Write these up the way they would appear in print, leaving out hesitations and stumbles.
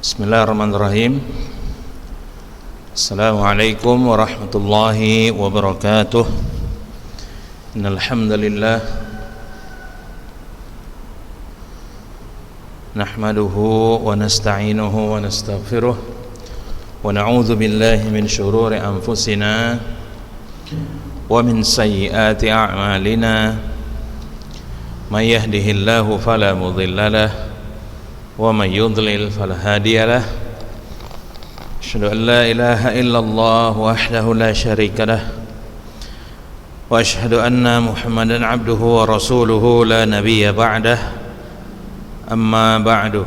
Bismillahirrahmanirrahim. Assalamualaikum warahmatullahi wabarakatuh. Innal hamdalillah nahmaduhu wa nasta'inuhu wa nastaghfiruh wa na'udzu billahi min shururi anfusina wa min sayyiati a'malina. May yahdihillahu fala mudilla lahu wa may yudlil fala hadiya lahu. Asyhadu an la ilaha illallah wahdahu la syarika lah wa asyhadu anna Muhammadan abduhu wa rasuluhu la nabiyya ba'dah. Amma ba'du.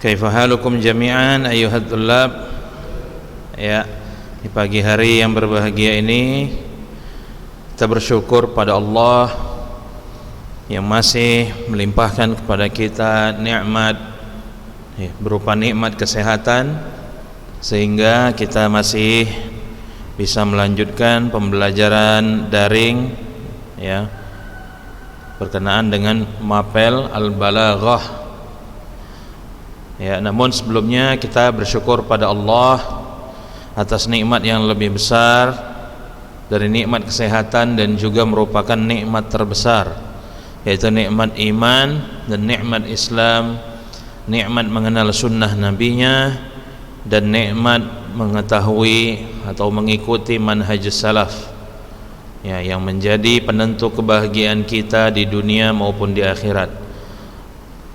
Kaifa halukum jami'an ayyuhat thullab. Ya, di pagi hari yang berbahagia ini kita bersyukur pada Allah yang masih melimpahkan kepada kita nikmat berupa nikmat kesehatan sehingga kita masih bisa melanjutkan pembelajaran daring ya berkenaan dengan mapel Al-Balaghah. Ya, namun sebelumnya kita bersyukur pada Allah atas nikmat yang lebih besar dari nikmat kesehatan dan juga merupakan nikmat terbesar, yaitu nikmat iman dan nikmat Islam, nikmat mengenal sunnah nabinya, dan nikmat mengetahui atau mengikuti manhaj salaf ya, yang menjadi penentu kebahagiaan kita di dunia maupun di akhirat.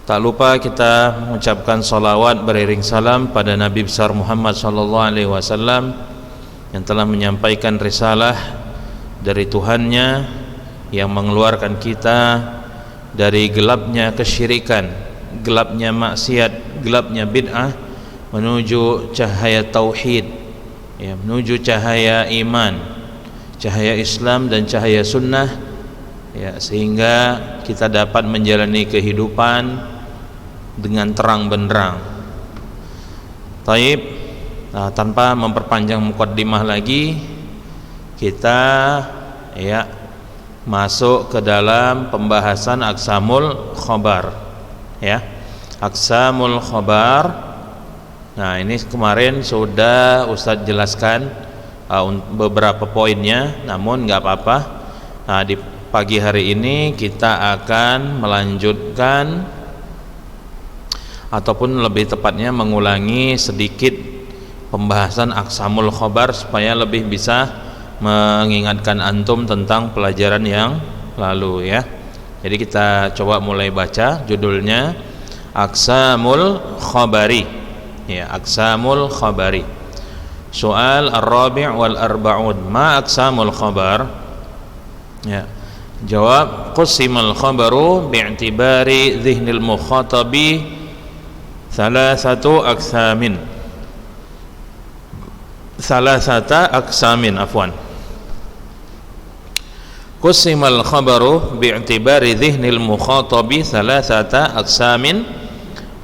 Tak lupa kita mengucapkan salawat beriring salam pada Nabi besar Muhammad SAW yang telah menyampaikan risalah dari Tuhannya yang mengeluarkan kita dari gelapnya kesyirikan, gelapnya maksiat, gelapnya bid'ah menuju cahaya tauhid ya, menuju cahaya iman, cahaya Islam dan cahaya sunnah ya, sehingga kita dapat menjalani kehidupan dengan terang benderang. Taib, tanpa memperpanjang mukaddimah lagi, kita ya masuk ke dalam pembahasan aqsamul khabar ya, aqsamul khabar. Nah, ini kemarin sudah Ustadz jelaskan beberapa poinnya, namun nggak apa-apa. Nah, di pagi hari ini kita akan melanjutkan ataupun lebih tepatnya mengulangi sedikit pembahasan aqsamul khabar supaya lebih bisa mengingatkan antum tentang pelajaran yang lalu ya. Jadi kita coba mulai baca judulnya Aqsamul Khabari ya, Aqsamul Khabari. Soal ar-rabi' wal arba'un, ma aqsamul khabar ya. Jawab, qusimal khabaru bi'tibari dhihnil mukhatabi thalathatu aqsamin, thalathata aqsamin afwan. Qusimal khabaru bi'tibari dhihnil mukhatabi thalathata aqsamin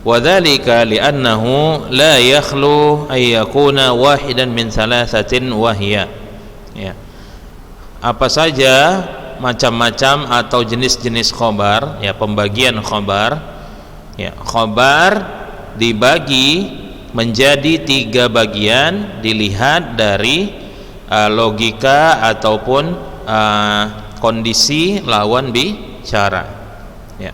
wa dhalika li'annahu la yakhlu ay yakuna wahidan min thalathatin wahya ya. Apa saja macam-macam atau jenis-jenis khabar ya, pembagian khabar ya. Khabar dibagi menjadi 3 bagian dilihat dari logika ataupun kondisi lawan bicara ya.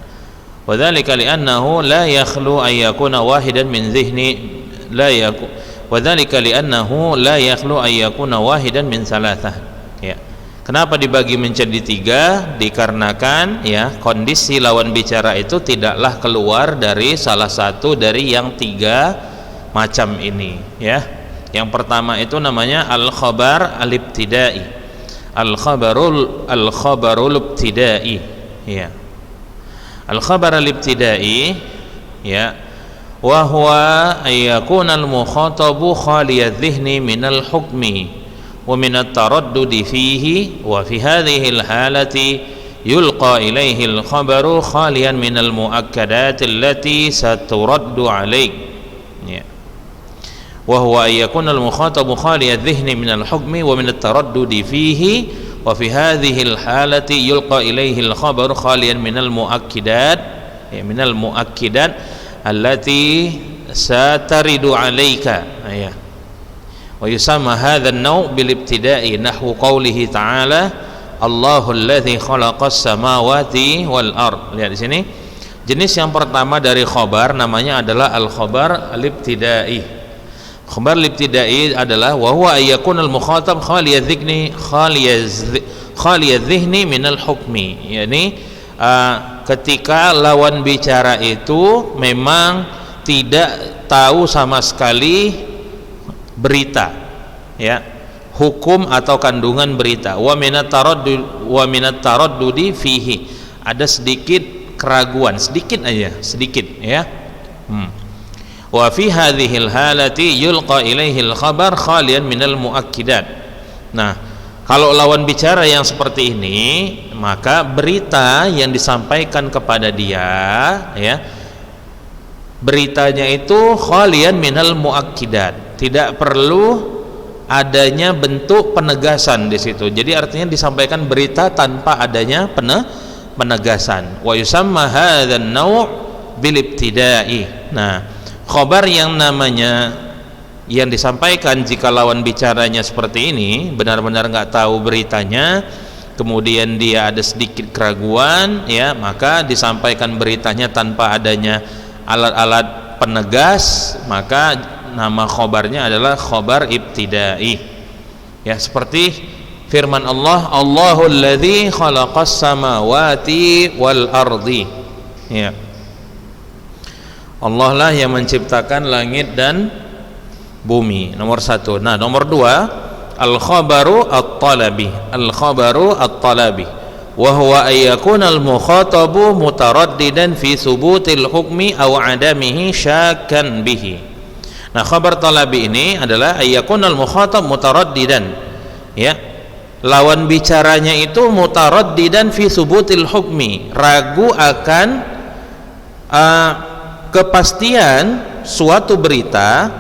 Wadzalika li'annahu la yakhlu ay yakuna wahidan min dhihni la yakun, wadzalika li'annahu la yakhlu ay yakuna wahidan min thalathah ya. Kenapa dibagi menjadi 3? Dikarenakan ya, kondisi lawan bicara itu tidaklah keluar dari salah satu dari yang 3 macam ini ya. Yang pertama itu namanya al-khabar al-ibtidai, al-khabarul ibtidai ya. Al-khabar al-ibtidai ya, wa huwa ayyakuna al-mukhatabu khaliyadh dhihni min al-hukmi wa min at-taraddudi fihi, wa fi hadhihi al-halati yulqa ilayhi al-khabaru khaliyan min al-mu'akkadat allati saturaddu alayhi ya. Wa huwa ayyakuna al-mukhatabu khaliyadh dhihni min al-hukmi wa min at-taraddudi fihi, wa fi hadhihi al-halati yulqa ilayhi al-khabaru khaliyan min al-mu'akkidat ya, min al-mu'akkidat allati sataridu 'alaika ya. Wa yusamma hadha an-naw' bil ibtida'i nahwu qawlihi ta'ala Allahu alladzi khalaqas samawati wal ard. Lihat di sini. Jenis yang pertama dari khabar namanya adalah al-khabar al-ibtida'i. Khabar al-ibtida'i adalah wa huwa ayyakun al-mukhatab khaliyadh-dhihni khaliyadh-dhihni min al-hukmi. Yani ketika lawan bicara itu memang tidak tahu sama sekali berita ya, hukum atau kandungan berita. Wa minat taraddudi fihi, ada sedikit keraguan, sedikit aja, sedikit ya. Wa fi hadhil halati yulqa ilaihi al-khabar khalian minal muakkidat. Nah, kalau lawan bicara yang seperti ini, maka berita yang disampaikan kepada dia ya, beritanya itu khalian minal muakkidat, tidak perlu adanya bentuk penegasan di situ. Jadi artinya disampaikan berita tanpa adanya penegasan. Wa yusamma hadzal naw' bil ibtida'i. Nah, khabar yang namanya yang disampaikan jika lawan bicaranya seperti ini, benar-benar nggak tahu beritanya, kemudian dia ada sedikit keraguan ya, maka disampaikan beritanya tanpa adanya alat-alat penegas, maka nama khobarnya adalah khobar ibtida'i ya, seperti firman Allah, Allahul ladzi khalaqas samawati wal ardi ya, Allah lah yang menciptakan langit dan bumi, nomor satu. Nah, nomor dua, al-khabaru at-talabi. Al-khabaru at-talabi wa huwa ayyakun al-mukhatabu mutaraddidan fi thubutil hukmi aw adamihi syakkan bihi. Nah, khabar talabi ini adalah ayyakun al-mukhatab mutaraddidan ya, lawan bicaranya itu mutaraddidan fi thubutil hukmi, ragu akan kepastian suatu berita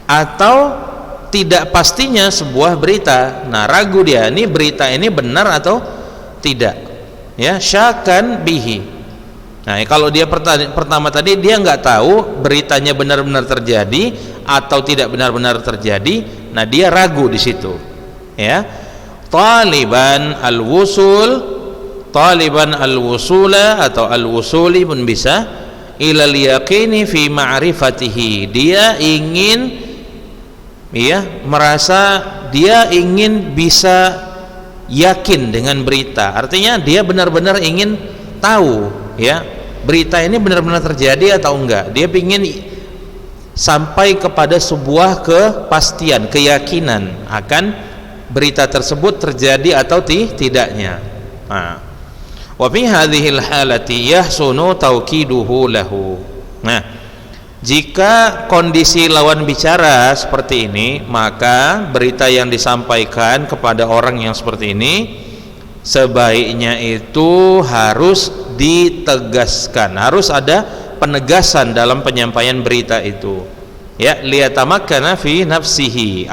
atau tidak pastinya sebuah berita. Nah, ragu dia, ini berita ini benar atau tidak ya, syakkan bihi. Nah, kalau dia pertama tadi dia nggak tahu beritanya benar-benar terjadi atau tidak benar-benar terjadi, nah dia ragu di situ ya. Taliban al-wusula atau al-wusuli pun bisa, ilal yaqini fi ma'rifatihi, dia ingin ya, merasa dia ingin bisa yakin dengan berita, artinya dia benar-benar ingin tahu ya, berita ini benar-benar terjadi atau enggak. Dia ingin sampai kepada sebuah kepastian, keyakinan akan berita tersebut terjadi atau tidaknya. Nah, wa fi hadhil halati yahsunu tauqiduhu lahu. Nah, jika kondisi lawan bicara seperti ini, maka berita yang disampaikan kepada orang yang seperti ini sebaiknya itu harus ditegaskan, harus ada penegasan dalam penyampaian berita itu ya, liyatamakkana fi nafsihi,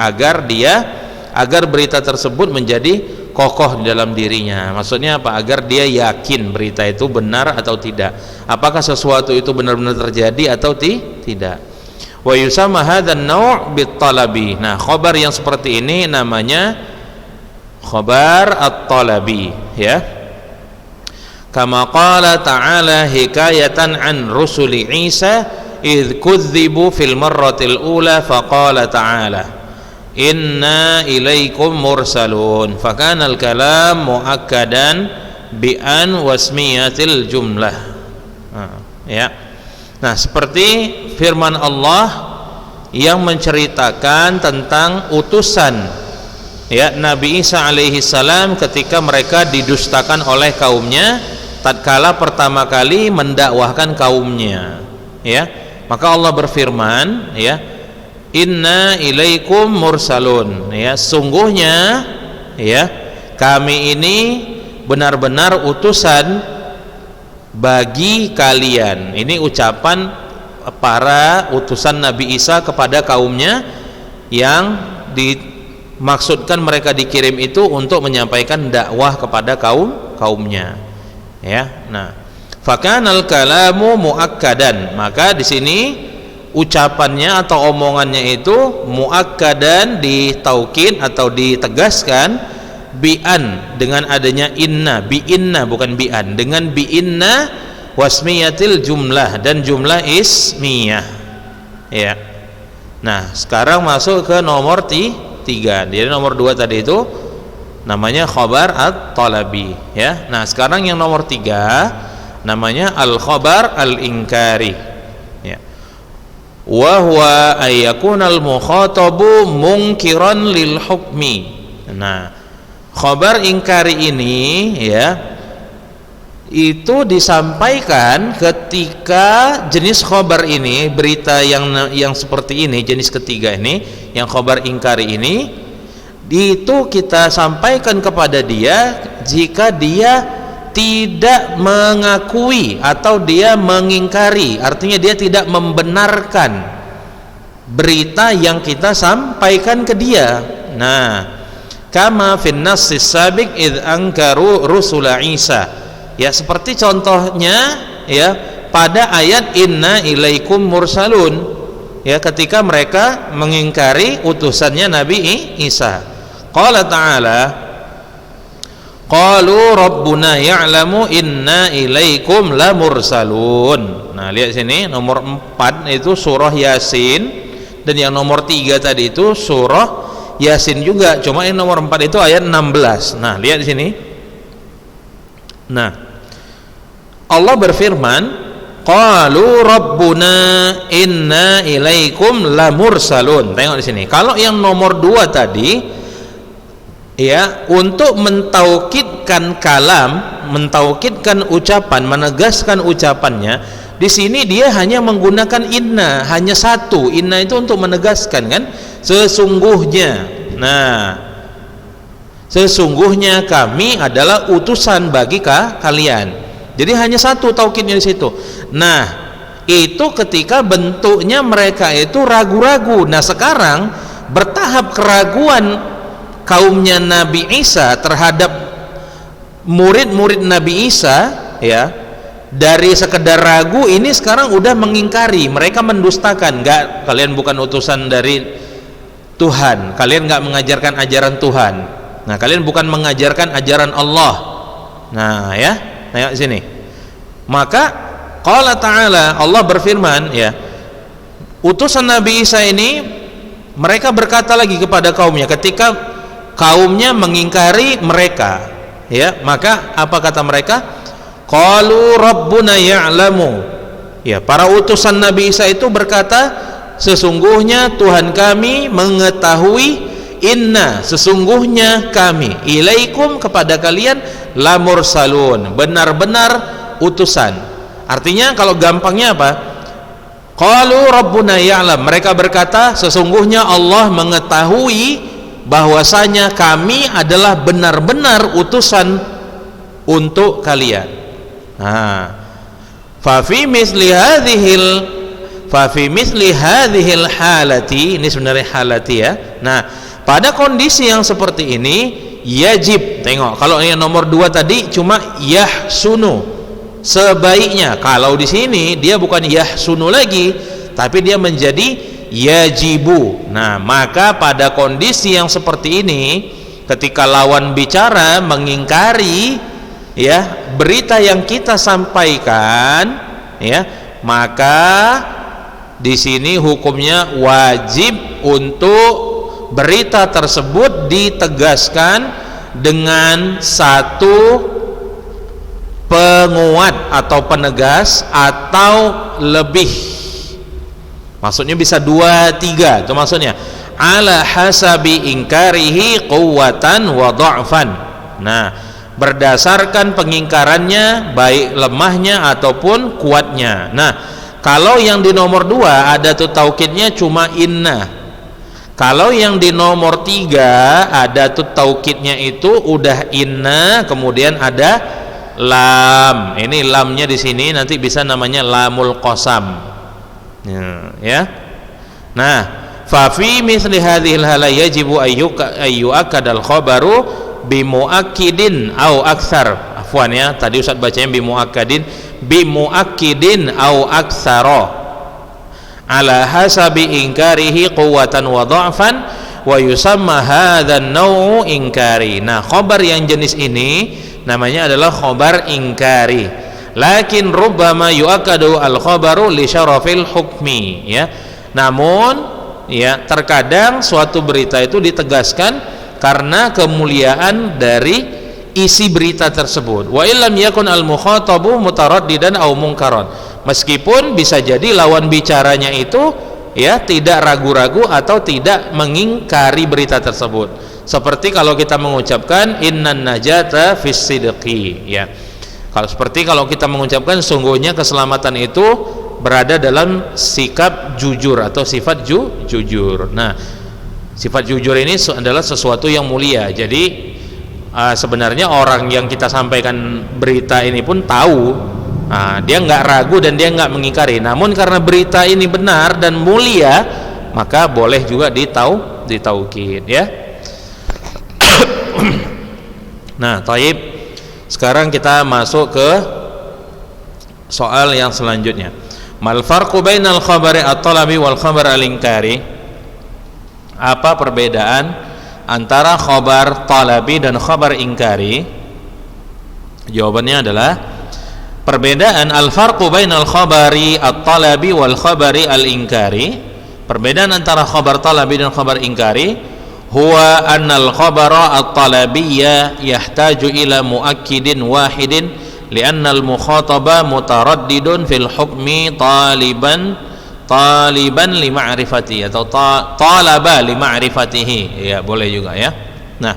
agar berita tersebut menjadi kokoh di dalam dirinya. Maksudnya apa? Agar dia yakin berita itu benar atau tidak, apakah sesuatu itu benar-benar terjadi atau tidak. Wa yusamma hadzal naw' bit talabi. Nah, khabar yang seperti ini namanya khabar at-talabi ya. Kama qala ta'ala hikayatan an rusuli Isa idh kudzibu fil marratil ula faqala ta'ala inna ilaikum mursalun, fakana al-kalam muakkadan bi an wasmiyatil jumlah ya. Nah, seperti firman Allah yang menceritakan tentang utusan ya Nabi Isa alaihi salam ketika mereka didustakan oleh kaumnya tatkala pertama kali mendakwahkan kaumnya ya, maka Allah berfirman ya, inna ilaikum mursalun ya, sungguhnya ya kami ini benar-benar utusan bagi kalian. Ini ucapan para utusan Nabi Isa kepada kaumnya yang dimaksudkan mereka dikirim itu untuk menyampaikan dakwah kepada kaumnya ya. Nah, Fakanal kalamu muakkadan, maka di sini ucapannya atau omongannya itu muakkadan, ditaukid atau ditegaskan bi'an, dengan adanya inna, bi inna bukan bi'an, dengan bi inna wasmiyatil jumlah, dan jumlah ismiyah ya. Nah sekarang masuk ke nomor 3. Jadi nomor 2 tadi itu namanya khabar at-talabi ya. Nah sekarang yang nomor 3 namanya al-khabar al-inkari ya. Wa huwa ayyakunal mukhatabu munkiran lil hukmi. Nah khabar ingkari ini ya, itu disampaikan ketika jenis khabar ini, berita yang seperti ini, jenis ketiga ini, yang khabar ingkari ini, itu kita sampaikan kepada dia jika dia tidak mengakui atau dia mengingkari, artinya dia tidak membenarkan berita yang kita sampaikan ke dia. Nah, kama fin nassis sabiq id ankaru rusula Isa. Ya, seperti contohnya ya pada ayat inna ilaikum mursalun. Ya, ketika mereka mengingkari utusannya Nabi Isa. Qala ta'ala qalu rabbuna ya'lamu inna ilaikum lamursalun. Nah lihat sini nomor 4 itu surah Yasin, dan yang nomor 3 tadi itu surah Yasin juga, cuma yang nomor 4 itu ayat 16. Nah lihat di sini. Nah Allah berfirman qalu rabbuna inna ilaikum lamursalun. Tengok di sini. Kalau yang nomor 2 tadi ya, untuk mentaukidkan kalam, mentaukidkan ucapan, menegaskan ucapannya, di sini dia hanya menggunakan inna, hanya satu. Inna itu untuk menegaskan kan, sesungguhnya. Nah, sesungguhnya kami adalah utusan bagi kalian. Jadi hanya satu taukidnya di situ. Nah, itu ketika bentuknya mereka itu ragu-ragu. Nah, sekarang bertahap keraguan kaumnya Nabi Isa terhadap murid-murid Nabi Isa ya, dari sekedar ragu ini sekarang udah mengingkari, mereka mendustakan. Enggak, kalian bukan utusan dari Tuhan, kalian enggak mengajarkan ajaran Tuhan. Nah, kalian bukan mengajarkan ajaran Allah. Nah ya, tengok sini. Maka qala ta'ala, Allah berfirman ya, utusan Nabi Isa ini mereka berkata lagi kepada kaumnya ketika kaumnya mengingkari mereka ya, maka apa kata mereka? Qalu rabbuna ya'lamu. Ya, para utusan Nabi Isa itu berkata, sesungguhnya Tuhan kami mengetahui, inna, sesungguhnya kami, ilaikum, kepada kalian, lamursalun, benar-benar utusan. Artinya kalau gampangnya apa? Qalu rabbuna ya'lam, mereka berkata sesungguhnya Allah mengetahui bahwasanya kami adalah benar-benar utusan untuk kalian. Nah, fa fi misli hadhil halati, ini sebenarnya halati ya. Nah, pada kondisi yang seperti ini yajib, tengok, kalau yang nomor 2 tadi cuma yahsunu, sebaiknya. Kalau di sini dia bukan yahsunu lagi, tapi dia menjadi yajibu. Nah, maka pada kondisi yang seperti ini, ketika lawan bicara mengingkari ya berita yang kita sampaikan ya, maka di sini hukumnya wajib untuk berita tersebut ditegaskan dengan satu penguat atau penegas atau lebih. Maksudnya bisa 2, 3, itu maksudnya ala hasabi ingkarihi quwwatan wa dha'fan. Nah, berdasarkan pengingkarannya baik lemahnya ataupun kuatnya. Nah, kalau yang di nomor 2 ada tuh taukidnya cuma inna. Kalau yang di nomor 3 ada tuh taukidnya itu udah inna, kemudian ada lam. Ini lamnya di sini nanti bisa namanya lamul qasam. Ya. Nah, fa fi misli hadhil hala yajibu ayyu'akkadal khabaru bimuakkidin au aktsar. Afwan ya, tadi Ustaz bacanya bimuakkadin, bimuakkidin au aktsara ala hasabi inkarihi quwwatan wa dha'fan wa yusamma hadzal naw'u inkari. Nah, khabar yang jenis ini namanya adalah khabar ingkari. Lakin rubbama yu'akkadu al-khabaru li syarafil hukmi, ya. Namun, ya, terkadang suatu berita itu ditegaskan karena kemuliaan dari isi berita tersebut. Wa illam yakun al-mukhatabu mutaraddidan aw munkaran. Meskipun bisa jadi lawan bicaranya itu, ya, tidak ragu-ragu atau tidak mengingkari berita tersebut. Seperti kalau kita mengucapkan innan najata fis sidqi, ya. Kalau kita mengucapkan sungguhnya keselamatan itu berada dalam sikap jujur atau sifat jujur. Nah, sifat jujur ini adalah sesuatu yang mulia. Jadi sebenarnya orang yang kita sampaikan berita ini pun tahu, dia nggak ragu dan dia nggak mengingkari. Namun karena berita ini benar dan mulia, maka boleh juga ditaukid, ya. Nah, taib. Sekarang kita masuk ke soal yang selanjutnya. Mal farqu bainal khabari at-talabi wal khabar al-inkari? Apa perbedaan antara khabar talabi dan khabar ingkari? Jawabannya adalah perbedaan al-farqu bainal khabari at-talabi wal khabari al-inkari. Perbedaan antara khabar talabi dan khabar ingkari huwa annal khabara at-talabiyya yahtaju ila muakkidin wahidin li'anna al-mukhataba mutaraddidun fil hukmi taliban li ma'rifati atau talaba li ma'rifatihi, ya, boleh juga, ya. Nah,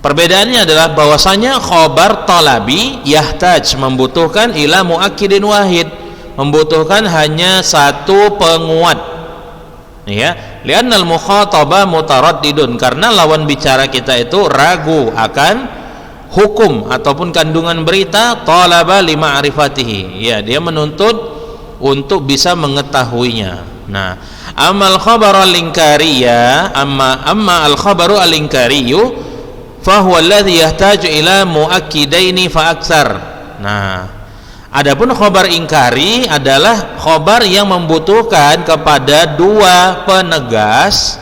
perbedaannya adalah bahwasanya khabar talabi yahtaj membutuhkan ila muakkidin wahid, membutuhkan hanya satu penguat, ya. Li'annal mukhataba mutaraddidun, karena lawan bicara kita itu ragu akan hukum ataupun kandungan berita, talaba li ma'rifatihi, ya, dia menuntut untuk bisa mengetahuinya. Nah, amal khabar al-inkariya amma al-khabaru al-inkariyu fa huwa alladhi yahtaju ila muakkidaini fa aktsar. Nah, adapun khabar ingkari adalah khabar yang membutuhkan kepada dua penegas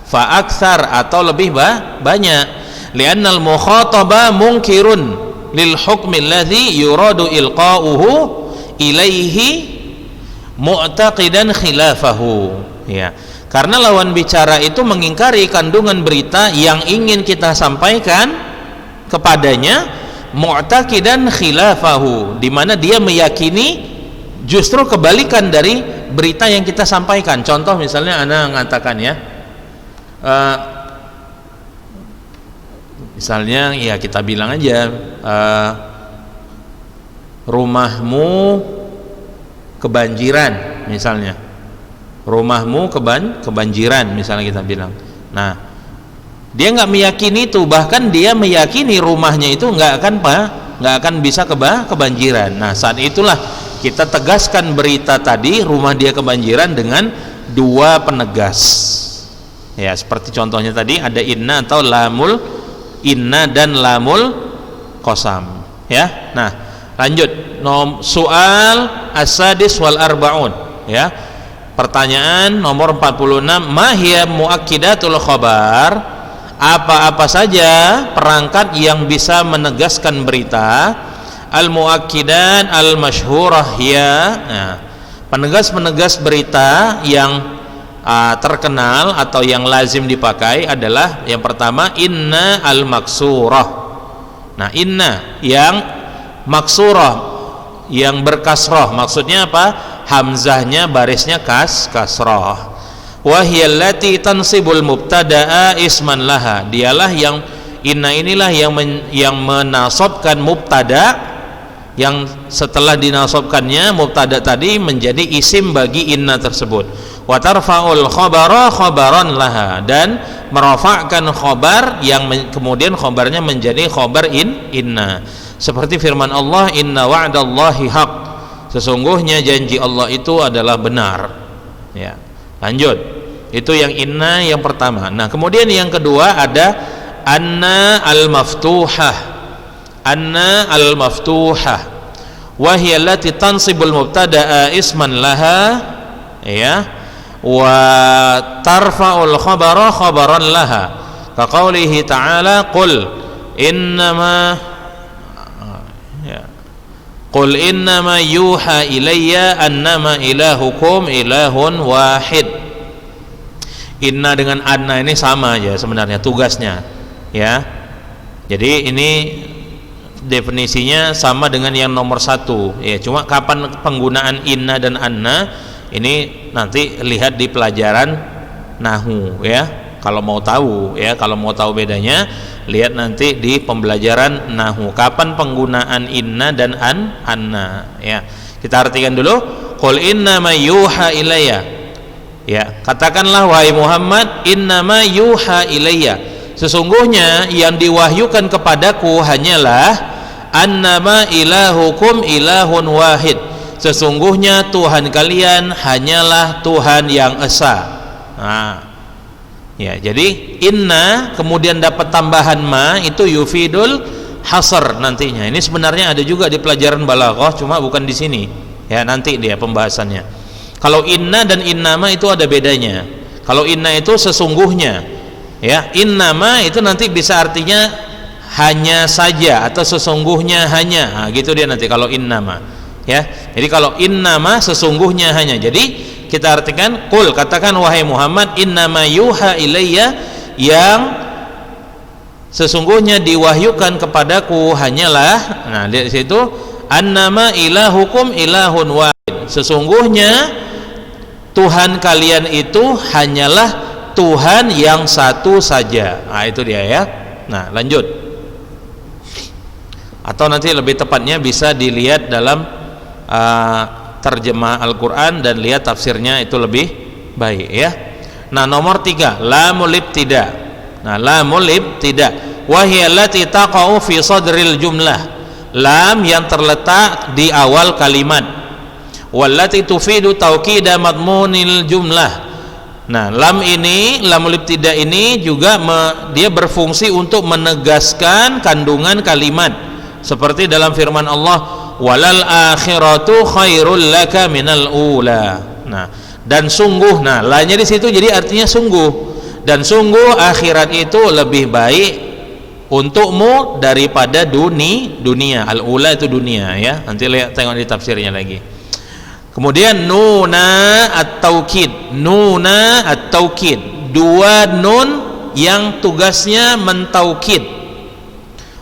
fa aktsar atau lebih banyak. Li'annal mukhataba munkirun lil hukmi alladhi yuradu ilqa'uhu ilaihi mu'taqidan khilafahu, ya. Karena lawan bicara itu mengingkari kandungan berita yang ingin kita sampaikan kepadanya, mu'taqidan khilafahu, di mana dia meyakini justru kebalikan dari berita yang kita sampaikan. Contoh misalnya ana mengatakan, ya, misalnya, ya, kita bilang aja rumahmu kebanjiran, misalnya rumahmu kebanjiran, misalnya kita bilang. Nah, dia nggak meyakini itu, bahkan dia meyakini rumahnya itu nggak akan bisa kebanjiran. Nah, saat itulah kita tegaskan berita tadi rumah dia kebanjiran dengan dua penegas, ya, seperti contohnya tadi ada inna atau lamul inna dan lamul qasam, ya. Nah, lanjut soal as-sadis wal arba'un, ya. Pertanyaan nomor 46, ma hiya muakkidatul khabar? Apa-apa saja perangkat yang bisa menegaskan berita? Al-muakkidan al-masyhurah, ya. Nah, penegas-penegas berita yang terkenal atau yang lazim dipakai adalah yang pertama inna al-maksurah. Nah, inna yang maksurah, yang berkasrah, maksudnya apa? Hamzahnya barisnya kasrah. Wa hiya allati tansibul mubtada'a isman laha. Dialah yang inna inilah yang menasabkan mubtada, yang setelah dinasabkannya mubtada tadi menjadi isim bagi inna tersebut. Wa tarfa'ul khabara khabaran laha, dan merafa'kan khabar yang kemudian khabarnya menjadi khabar inna. Seperti firman Allah, inna wa'dallahi haq, sesungguhnya janji Allah itu adalah benar, ya. Lanjut, itu yang inna yang pertama. Nah, kemudian yang kedua ada anna al-maftuhah. Anna al-maftuhah wa hiya allati tansibul mubtada'a isman laha, ya, wa tarfa'ul khabara khabaran laha, ka qaulihi ta'ala qul innama qul innama yuha ilayya annama ilahukum ilahun wahid. Inna dengan anna ini sama aja sebenarnya tugasnya, ya. Jadi ini definisinya sama dengan yang nomor 1, ya. Cuma kapan penggunaan inna dan anna ini nanti lihat di pelajaran nahwu, ya. Kalau mau tahu, ya, kalau mau tahu bedanya, lihat nanti di pembelajaran nahwu. Kapan penggunaan inna dan anna, ya. Kita artikan dulu. Qul innama yuha ilayya. Ya, katakanlah wahai Muhammad, innama yuha ilayya. Sesungguhnya yang diwahyukan kepadaku hanyalah annama ilahukum ilahun wahid. Sesungguhnya Tuhan kalian hanyalah Tuhan yang esa. Nah, ya, jadi inna kemudian dapat tambahan ma itu yufidul hasr nantinya. Ini sebenarnya ada juga di pelajaran balaghah, cuma bukan di sini. Ya, nanti dia pembahasannya. Kalau inna dan innama itu ada bedanya. Kalau inna itu sesungguhnya, ya, innama itu nanti bisa artinya hanya saja atau sesungguhnya hanya. Nah, gitu dia nanti kalau innama, ya. Jadi kalau innama sesungguhnya hanya. Jadi kita artikan qul, katakan wahai Muhammad, innama yuha ilayya, yang sesungguhnya diwahyukan kepadaku hanyalah, nah di situ annama ilahukum ilahun wahid. Sesungguhnya Tuhan kalian itu hanyalah Tuhan yang satu saja. Nah, itu dia, ya. Nah, lanjut. Atau nanti lebih tepatnya bisa dilihat dalam terjemah Al-Quran dan lihat tafsirnya, itu lebih baik, ya. Nah, nomor 3, lamul ibtida. Nah, lamul ibtida wa hiya allati taqa'u fi sadril jumlah. Lam yang terletak di awal kalimat. Wallati tufidu taukida madmunil jumlah. Nah, lam ini, lamul ibtida ini juga dia berfungsi untuk menegaskan kandungan kalimat, seperti dalam firman Allah, walal akhiratu khairul laka minal ula. Nah, dan sungguh, nah la-nya di situ jadi artinya sungguh, dan sungguh akhirat itu lebih baik untukmu daripada dunia. Al-ula itu dunia, ya. Nanti lihat, tengok di tafsirnya lagi. Kemudian nuna at-taukid, nuna at-taukid, dua nun yang tugasnya mentaukid.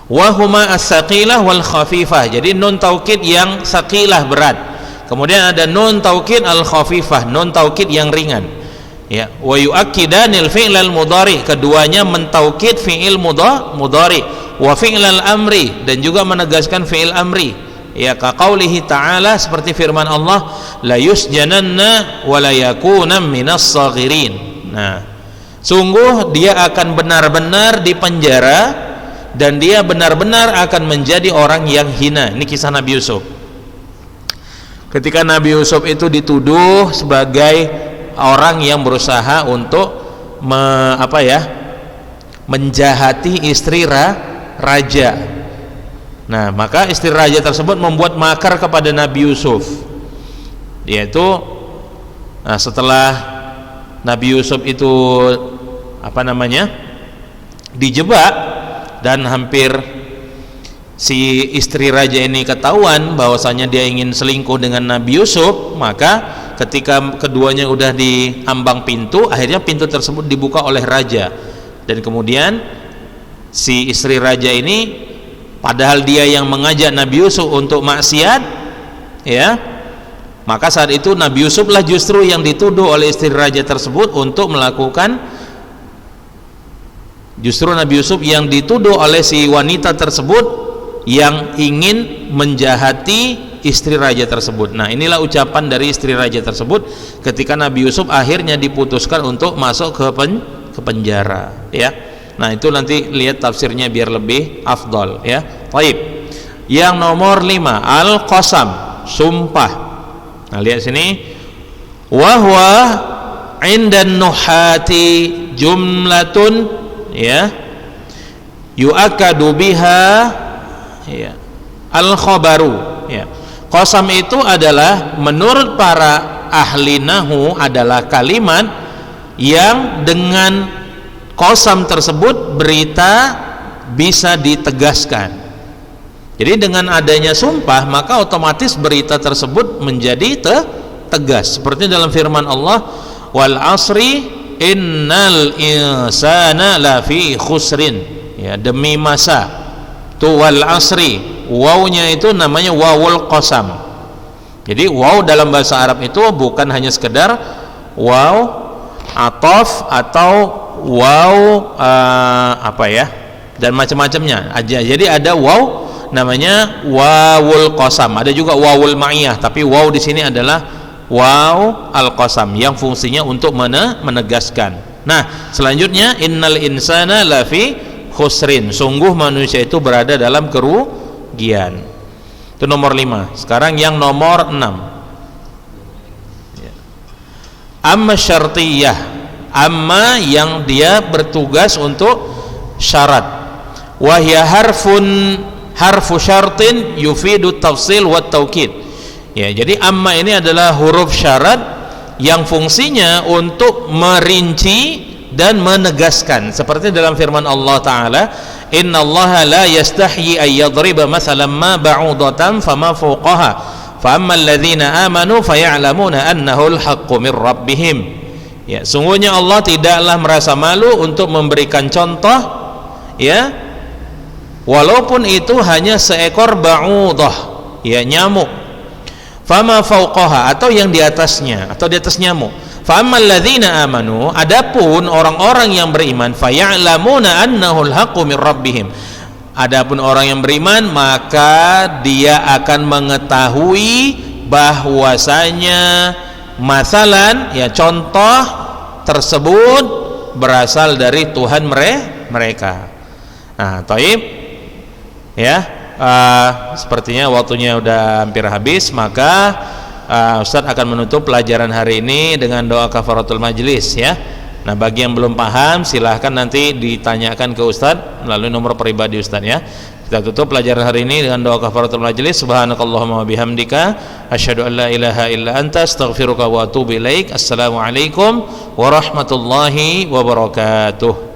Wahuma as-saqilah wal khafifah. Jadi nun taukid yang saqilah, berat. Kemudian ada nun taukid al-khafifah, nun taukid yang ringan. Ya, wa yu'akkidanil fi'lal mudhari. Keduanya mentaukid fi'il mudhari, wa fi'lal amri, dan juga menegaskan fi'il amri. Ya, ka qaulihi ta'ala, seperti firman Allah, la yusjananna wa la yakuna minas saghirin. Nah, sungguh dia akan benar-benar dipenjara dan dia benar-benar akan menjadi orang yang hina. Ini kisah Nabi Yusuf. Ketika Nabi Yusuf itu dituduh sebagai orang yang berusaha untuk menjahati istri raja. Nah, maka istri raja tersebut membuat makar kepada Nabi Yusuf, yaitu setelah Nabi Yusuf itu dijebak dan hampir si istri raja ini ketahuan bahwasanya dia ingin selingkuh dengan Nabi Yusuf, maka ketika keduanya udah di ambang pintu, akhirnya pintu tersebut dibuka oleh raja, dan kemudian si istri raja ini, padahal dia yang mengajak Nabi Yusuf untuk maksiat, ya, maka saat itu Nabi Yusuf lah justru yang dituduh oleh istri raja tersebut untuk melakukan, justru Nabi Yusuf yang dituduh oleh si wanita tersebut yang ingin menjahati istri raja tersebut. Nah, inilah ucapan dari istri raja tersebut ketika Nabi Yusuf akhirnya diputuskan untuk masuk ke penjara, ya. Nah, itu nanti lihat tafsirnya biar lebih afdal, ya. Baik. Yang nomor 5, al-qasam, sumpah. Nah, lihat sini. Wa huwa 'indan nuhati jumlatun, ya, yu'akadu biha, ya, al-khabaru, ya. Qasam itu adalah menurut para ahli nahwu adalah kalimat yang dengan qasam tersebut berita bisa ditegaskan. Jadi dengan adanya sumpah maka otomatis berita tersebut menjadi tegas. Seperti dalam firman Allah, wal asri innal insana lafi khusrin. Ya, demi masa. Tu wal asri. Wawnya itu namanya wawul qasam. Jadi waw dalam bahasa Arab itu bukan hanya sekedar waw ataf atau waw dan macam-macamnya aja. Jadi ada waw namanya wawul qasam, ada juga wawul ma'iyah, tapi waw di sini adalah waw al-qasam yang fungsinya untuk menegaskan. Nah, selanjutnya innal insana lafi khusrin, sungguh manusia itu berada dalam kerugian. Itu nomor 5. Sekarang yang nomor 6. Amma syartiyah, amma yang dia bertugas untuk syarat. Wahya harfu syartin yufidu tafsil wa taukid. Ya, jadi amma ini adalah huruf syarat yang fungsinya untuk merinci dan menegaskan, seperti dalam firman Allah Ta'ala, innallaha la yastahyi ay yadriba mathalan ma ba'udatan fama fawqaha fa ammal ladzina amanu faya'lamuna annahu al-haqqu min rabbihim. Ya, sungguhnya Allah tidaklah merasa malu untuk memberikan contoh, ya, walaupun itu hanya seekor ba'udah, ya, nyamuk. Fama fawqaha, atau yang di atasnya, atau di atas nyamuk. Fa ammal ladzina amanu, adapun orang-orang yang beriman, faya'lamuna annahu al-haqqu min rabbihim. Adapun orang yang beriman, maka dia akan mengetahui bahwasanya masalan, ya, contoh tersebut berasal dari Tuhan mereka. Nah, taib, ya, sepertinya waktunya udah hampir habis, maka Ustaz akan menutup pelajaran hari ini dengan doa kafaratul majlis, ya. Nah, bagi yang belum paham silahkan nanti ditanyakan ke Ustaz melalui nomor pribadi Ustaz, ya. Kita tutup pelajaran hari ini dengan doa kafaratul majlis. Subhanakallahumma wa bihamdika asyhadu an la ilaha illa anta astaghfiruka wa atubu ilaik. Assalamualaikum warahmatullahi wabarakatuh.